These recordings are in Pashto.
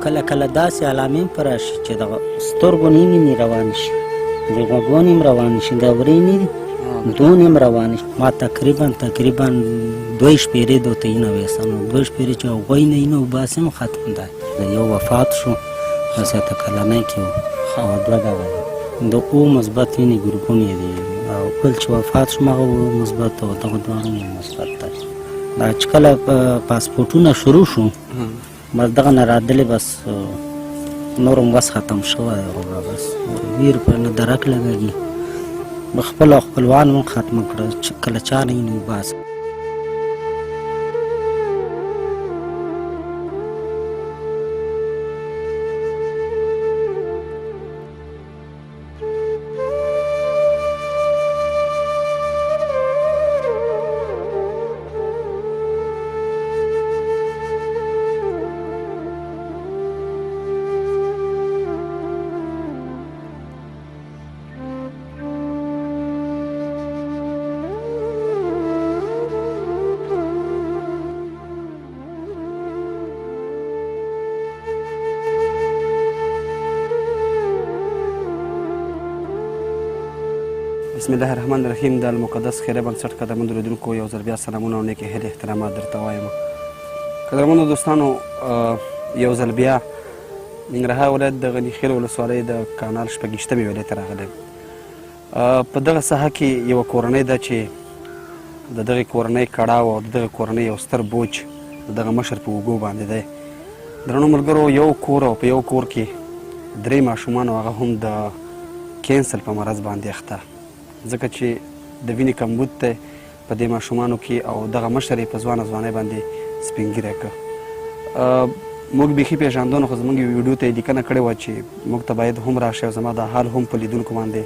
کله کله داسې علامې په راشي چې د سترګو نه وینې روانې شي، د غوږونو هم روانې شي، د اورې نه وي دونې هم روانې شي. ما تقریبا 2 شپېرې دوته یې نه ویسته، نو 2 شپېرې چې هغوی نه یې نه وباسي هم ختم دی. یو وفات شو داسې اته کلنی کې و او 2 دغه د او مثبت وینې ګروپونه یې دي، او بل چې وفات شو هغه مثبت او دغه دواړه مثبت دی. دا چې کله پاسپورټونه شروع شو بس دغه نه راتللې، بس نور هم بس ختم شوی دی. بس ویر په نه درک لګېږي، خپل خپلوان هم ختمه کړه چې کله چا نه یې نه وباسه. بسم الله الرحمن الرحیم. د المقدس خیریه بنسټ قدرمنو لیدونکو یو ځل بیا سلامونه او نیکې هیلې احترامات درته وایم. قدرمنو دوستانو، یو ځل بیا ننګرهار ولایت د غني خیل ولسوالۍ د کانال 6مې ویلې ته راغلی. په دغه ساحه کې یوه کورنۍ ده چې د دغې کورنۍ کړاو او د دغې کورنۍ یو ستر بوج د دغه مشر په اوږو باندې دی. درنو ملګرو، یو کور او په یو کور کې 3 ماشومان او هغه هم د کینسل په مرض باندې اخته، ځکه چې د وینې کمبود دی په دې ماشومانو کې او دغه مشر یې په ځوانۍ باندې سپین ږیری کړ. موږ بیخي پېژاندو، خو زموږ یو ویډیو ته یې لیکنه کړې وه چې موږ ته باید هم راشئ او زما دا حال هم په لیدونکو باندې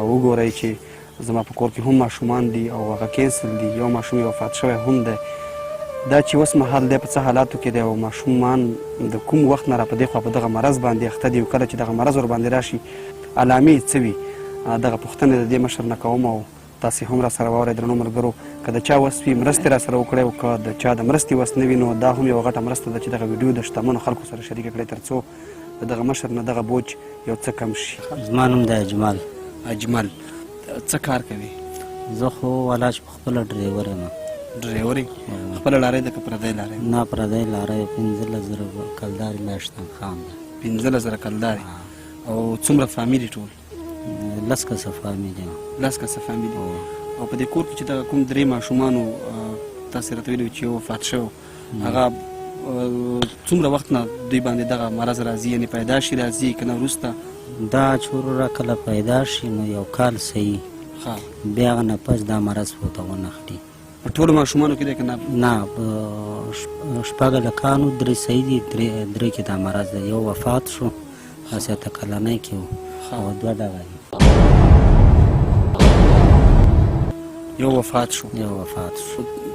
وګورئ چې زما په کور کې هم ماشومان دي او هغه کینسل دي، یو ماشوم یې وفات شوی هم دی. دا چې اوس مهال دی په څه حالاتو کې دی او ماشومان د کوم وخت نه را په دې خوا په دغه مرض باندې اخته دي، او کله چې دغه مرض ورباندې راشي علامې څه وي، دغه پوښتنې د دې مشر نه کوم او تاسې هم را سره واورئ. درنو ملګرو، که د چا وس وي مرستې را سره وکړئ، او که د چا د مرستې وس نه وي نو دا هم یوه غټه مرسته ده چې دغه ویډیو د شتمنو خلکو سره شریکه کړئ تر څو د دغه مشر نه دغه بوج یو څه کم شي. زما نوم دی اجمل. اجمل، څه کار کوي؟ زه خو والا چې په خپله ډریور یم. ډریور یې؟ خپله لارۍ ده که پردی لارۍ؟ نه، پردی لارۍ. 15,000 کلدارې میاشتن خام ده. 15,000 کلدارې. او څومره فامیل ټول؟ 10 کسه فامیل یم. 10 کسه فامیل. او په دې کور کې چې دغه کوم 3 ماشومانو تاسې راته ویلي چې وفات شوی، هغه څومره وخت نه دوی باندې دغه مرض راځي، یعنې پیدا شي راځي که نه وروسته؟ دا چې ورته کله پیدا شي نو یو کال صحیح، بیا هغه نه پس دا مرض ورته ونښلي. په ټولو ماشومانو کې دی که نه؟ نه، په 6 هلکانو 3 صحیح دي، 3 کې دا مرض دی. یو وفات شو داسې اته کلنی کې و او 2 دغه دي. یو وفات شو.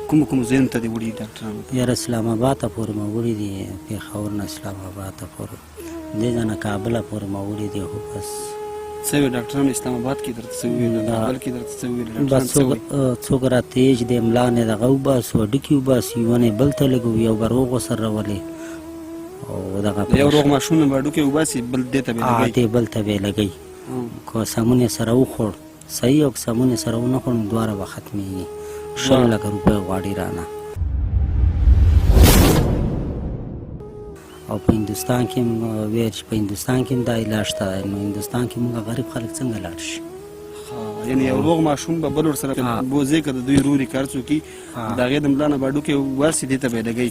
کوم ځایونو ته دې وړي ډاکټرانو؟ یاره اسلام آباد ته پورې مې وړي دي، پېښور نه اسلام آباد ته پورې، دې ځای نه کابله پورې مې وړي دي. خو بس څه ویل ډاکټرانو؟ اسلام آباد کې درته څه ویل؟ کابل کې درته څه ویل؟ بس څوک را تېز دی، ملا نه دغه وباسو، هډوکي وباسي، ونې بل ته لګوي، یو به روغ ورسره راولي او دغه یو روغ ماشوم به هډوکي وباسي، بل دې ته به لګوي. دې بل ته به یې لګوي. که سمون یې سره وخوړ صحیح، او که سمون یې سره ونه خوړ نو دواړه به ختمېږي. 100 لکه روپۍ غواړي رانه. او په هندوستان کې ویل چې په هندوستان کې دا علاج شته، نو هندوستان کې موږ غریب خلک څنګه لاړ شي؟ یعنې یو روغ ماشوم به بل ورسره بوځې که د دوی روري کار څوک کي، د هغې د ملا نه به هډوکې وباسي، دې ته به یې لګوي،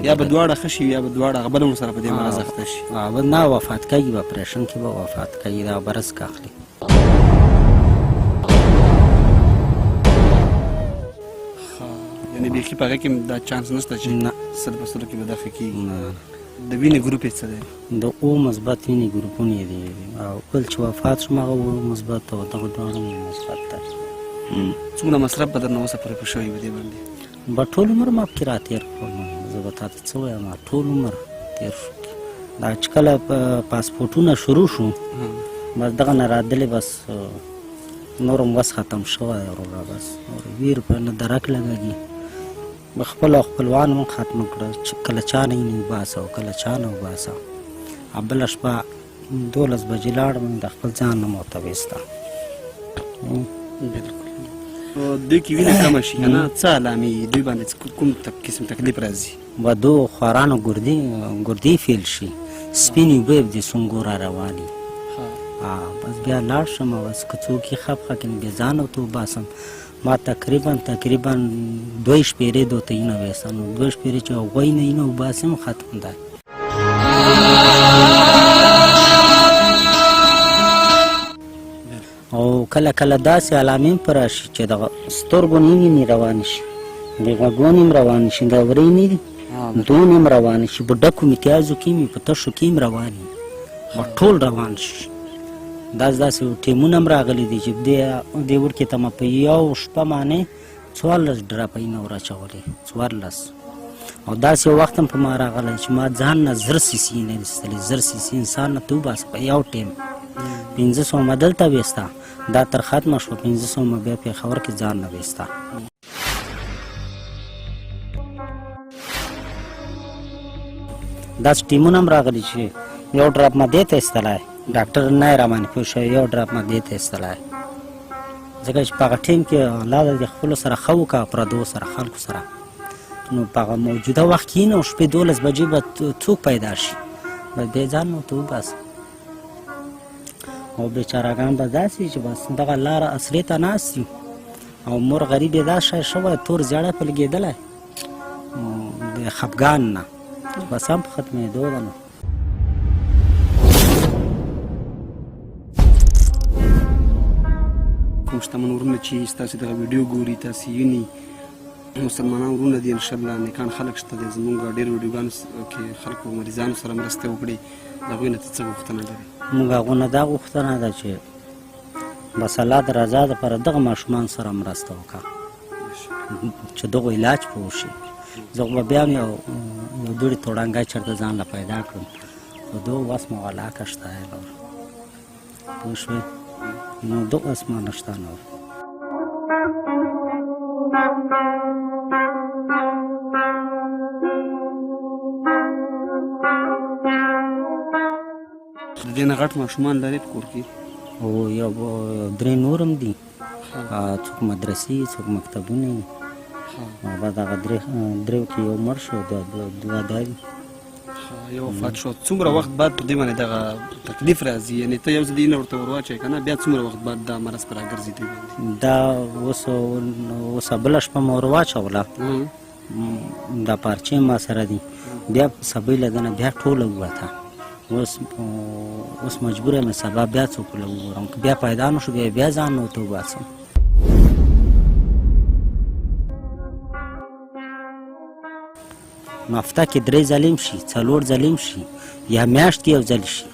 یا به دواړه ښه شي یا به دواړه هغه بل هم ورسره په دې مرض اخته شي. نه، وفات کېږي، به اپریشن کې به وفات کوي، دا به رزق اخلي. یعنې بیخي په هغې کې دا چانس نشته چې 100% کې به دغه کېږي. د وینې ګروپ یې څه دی؟ د او مثبت وینې ګروپونه یې دي، او بل چې وفات شو هغه مثبت او دغه دواړه مثبت دی. څومره مصرف به درنه اوسه پورې په شوي په دې باندې؟ به ټول عمر ما پکې را تېر کړم. زه به تا ته څه وایم، ټول عمر تېر شو. دا چې کله پاسپورټونه شروع شو بس دغه نه راتللې، بس نور هم بس ختم شوی دی. وروره بس ویر په نه درک لګېږي، خپل خپلوان هم ختمه کړه چې کله چا نه یې نه وباسه او کله چا نه وباسه. بله شپه 12 بجې لاړم د خپل ځان نه مو ورته ویسته. بالکل. دوی کې وینه کمه شي که نه څه علامې دوی باندې کوم قسم تکلیف راځي؟ و دو خوارانو ګردې فیل شي، سپینې اوبه د سونګو را روانې. بس بیا لاړ شم او بس که څوک یې خپ خکن بیا ځان ورته وباسم. ما تقریبا 2 شپېرې دوته اینه ویسته، نو 2 شپېرې چې هغوی نه اینه وباسم ختم دی. او کله کله داسې علامې په راشي چې د سترګو نه وینې روانې شي، د غوږونو هم روانې شي، د اورۍ نه دي دون هم روانې شي، په ډکو متیازو کې مې په تشو کې هم روانې ټول روان شي. داسې ټیمونه هم راغلي دي چې دې ورکې ته مې په یو شپه باندې 14 ډراپه اینه وراچولې، 14. او داسې وخت هم په ما راغلی چې ما ځان نه 1000 سیسي نه ایستلې، 1000 سیسي انسان نه ته وباسه په یو ټیم. 500 مې دلته ویسته، دا تر ختمه شوه، 500 مې بیا پېښور کې ځان نه ویسته. داسې ټیمونه هم راغلي چې یو ډراپ مې دې ته ایستلی، ډاکټر نه یې راباندې پوه شوی، یو ډراپ مې دې ته ایستلی، ځکه چې په هغه ټیم کې الله د خپلو سره ښه وکړه، پردو سره خلکو سره. نو په هغه موجوده وخت کې نه شپې 12 بجې به څوک پیدا شي، بس بیا ځان ورته وباسه. او بیچارهګان به داسې چې بس دغه لاره اسرې ته ناست دي، او مور غریب یې دا شی شوی، تور زیړی په لګېدلی د خفګان نه، بس هم په ختمېدو ده. نو کوم شتمن ورونه چې ستاسې دغه ویډیو ګوري، تاسې ویني مسلمانان ورونه دي، انشاءالله نیکان خلک شته دي، زمونږ ډېر ویډیوګانو کې خلکو مریضانو سره مرستې وکړي، د هغوی نه ته څه غوښتنه لري؟ موږ هغو نه دا غوښتنه ده چې بس الله د رضا دپاره دغه ماشومان سره مرسته وکړه چې دغو علاج پې وشي. زه خو به بیا هم یو دوړې توړنګی چېرته ځان له پیدا کړم، خو دغو وس مې ولاکه شته نور، پوه شوې؟ نو دغه وس مې نشته نور. د دې نه غټ ماشومان لري په کور کې؟ او یو 3 نور هم دي، څوک مدرسې، څوک مکتبونه دي. بعد هغه 3 کې یو مړ شو، 2 دا دي. یو وفات شو. څومره وخت بعد په دې باندې دغه تکلیف راځي؟ یعنې ته یو ځل اینه ورته ورواچوې که نه، بیا څومره وخت بعد دا مرض پې راګرځي دوی باندې؟ دا اوس بله شپه مې ور واچوله، دا پارچې ما سره دي، بیا سبۍ له دنه بیا ټوله ووته. اوس مجبور یم سبا بیا څوک له وګورم، که بیا پیدا نه شو بیا ځان نه ورته وباسم. نو هفته کې 3 ځلې هم شي، 4 ځلې هم شي، یا میاشت کې 1 ځل شي.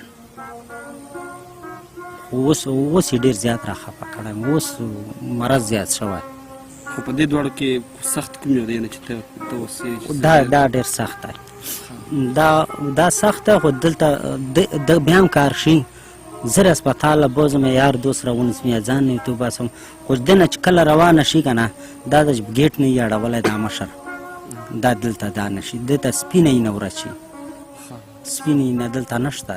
اوس یې ډېر زیات راخفه کړی، اوس مرض زیات شوی. خو په دې دواړو کې سخت کوم یو دی یعنې چې ته اوس دا ډېر سخت دی، دا سخت دی، خو دلته بیا هم کار شي. زر هسپتاله بوځم، یار دوست راونیسم، یا ځان نه ورته وباسم، خو دنه چې کله روانه شي که نه، دا د ګیټ نه یې اړولی دا مشر، دا دلته دا نشي، دلته سپینه اینه ورچي، سپینه اینه دلته نشته.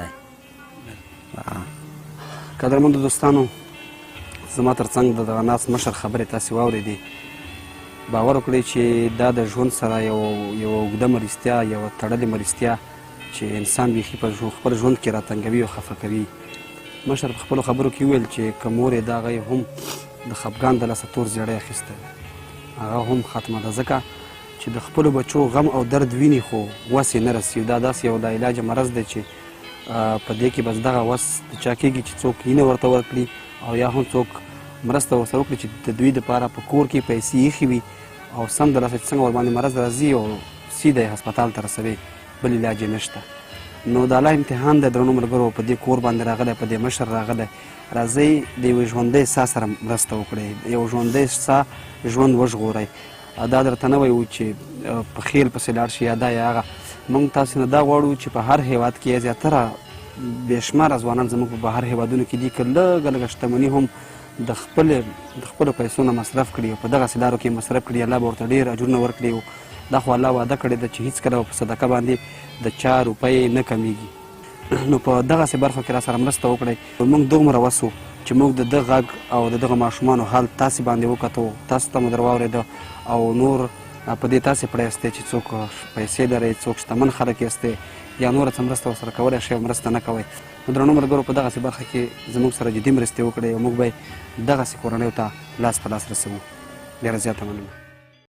قدرمنو دوستانو، زما تر څنګ د دغه ناست مشر خبرې تاسې واورېدې. باور وکړئ چې دا د ژوند سره یو اوږده مریضتیا، یوه تړلې مریضتیا چې انسان بیخي په خپل ژوند کې راتنګوي او خفه کوي. مشر په خپلو خبرو کې وویل چې که مور یې د هغه هم د خفګان د لاسه تور زیړی اخیستی، هغه هم ختمه ده، ځکه چې د خپلو بچو غم او درد ویني خو وس یې نه رسي. دا داسې یو لاعلاجه مرض دی چې په دې کې بس دغه وس د چا کېږي چې څوک وینه ورته ورکړي، او یا هم څوک مرسته ورسره وکړي چې د دوی دپاره په کور کې پیسې ایښې وي، او سم د لاسه چې څنګه ورباندې مرض راځي او سیده یې هسپتال ته رسوي، بل علاج یې نشته. نو د الله امتحان دی درنو ملګرو، په دې کور باندې راغلی، په دې مشر راغلی. راځئ د یوې ژوندۍ ساه سره مرسته وکړئ، یو ژوندۍ ساه ژوند وژغورئ. دا درته نه وایو چې په خیل پسې لاړ شي یا دا یا هغه. موږ تاسې نه دا غواړو چې په هر هیواد کې زیاتره بېشماره ځوانان زموږ په بهر هیوادونو کې دي، که لږه لږه شتمني هم د خپلو پیسو نه مصرف کړي او په دغسې لارو کې مصرف کړي، الله به ورته ډېر اجرونه ورکړي. دا خو الله وعده کړې ده چې هېڅکله په صدقه باندې د 4 روپۍ نه کمیږي. نو په دغسې برخو کې را سره مرسته وکړئ. موږ دومره وس وو چې موږ د ده غږ او د دغه ماشومانو حال تاسې باندې وکتو، تاسو ته مو در واورېده او نور په دې تاسې پړی یاستئ چې څوک پیسې لرئ، څوک شتمن خلک یاستئ یا نوره څه مرسته ورسره کولی شئ او مرسته نه کوئ. نو درنو ملګرو په دغسې برخه کې زموږ سره جدي مرستې وکړئ او موږ به یې دغسې کورنیو ته لاس په لاس رسوو. ډېره زیاته مننه.